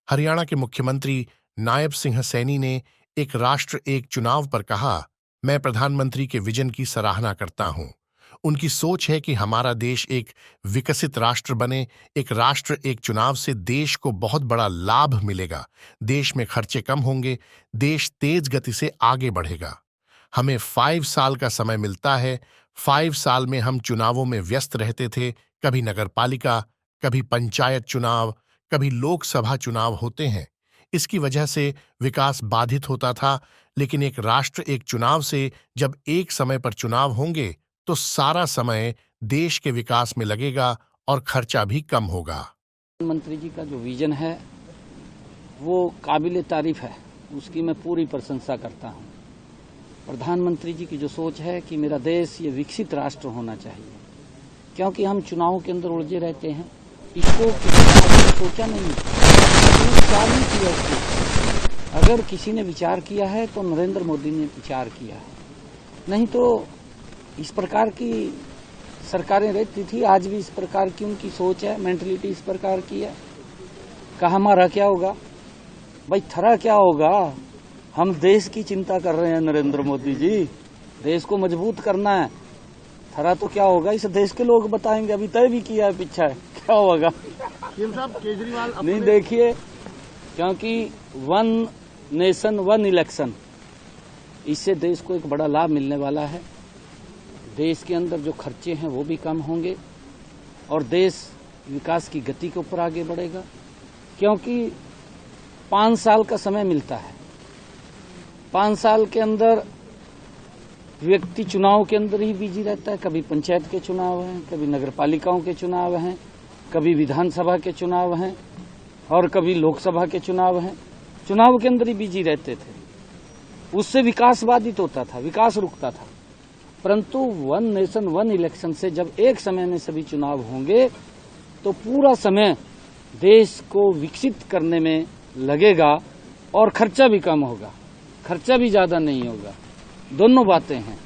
हरियाणा के मुख्यमंत्री नायब सिंह सैनी ने एक राष्ट्र एक चुनाव पर कहा, मैं प्रधानमंत्री के विजन की सराहना करता हूं। उनकी सोच है कि हमारा देश एक विकसित राष्ट्र बने। एक राष्ट्र एक चुनाव से देश को बहुत बड़ा लाभ मिलेगा। देश में खर्चे कम होंगे, देश तेज गति से आगे बढ़ेगा। हमें 5 साल का समय मिलता है। 5 साल में हम चुनावों में व्यस्त रहते थे। कभी नगरपालिका, कभी पंचायत चुनाव, कभी लोकसभा चुनाव होते हैं। इसकी वजह से विकास बाधित होता था। लेकिन एक राष्ट्र एक चुनाव से जब एक समय पर चुनाव होंगे तो सारा समय देश के विकास में लगेगा और खर्चा भी कम होगा। प्रधानमंत्री जी का जो विजन है वो काबिले तारीफ है, उसकी मैं पूरी प्रशंसा करता हूँ। प्रधानमंत्री जी की जो सोच है कि मेरा देश ये विकसित राष्ट्र होना चाहिए, क्योंकि हम चुनावों के अंदर उलझे रहते हैं। इसको किसी ने सोचा नहीं, विचार नहीं किया उसने। अगर किसी ने विचार किया है तो नरेंद्र मोदी ने विचार किया है, नहीं तो इस प्रकार की सरकारें रहती थी। आज भी इस प्रकार की उनकी सोच है, मेंटलिटी इस प्रकार की है। कहा हमारा क्या होगा भाई, थरा क्या होगा। हम देश की चिंता कर रहे हैं नरेंद्र मोदी जी, देश को मजबूत करना है। थरा तो क्या होगा, इस देश के लोग बताएंगे। अभी तय भी किया है पीछा है, क्या होगा। केजरीवाल नहीं, देखिए, क्योंकि 1 नेशन 1 इलेक्शन, इससे देश को एक बड़ा लाभ मिलने वाला है। देश के अंदर जो खर्चे हैं वो भी कम होंगे और देश विकास की गति के ऊपर आगे बढ़ेगा, क्योंकि 5 साल का समय मिलता है। 5 साल के अंदर व्यक्ति चुनाव के अंदर ही बिजी रहता है। कभी पंचायत के चुनाव हैं, कभी नगरपालिकाओं के चुनाव हैं, कभी विधानसभा के चुनाव हैं और कभी लोकसभा के चुनाव हैं। चुनाव के अंदर ही बिजी रहते थे, उससे विकास बाधित होता था, विकास रुकता था। परंतु 1 नेशन 1 इलेक्शन से जब एक समय में सभी चुनाव होंगे तो पूरा समय देश को विकसित करने में लगेगा और खर्चा भी कम होगा, खर्चा भी ज्यादा नहीं होगा। दोनों बातें हैं।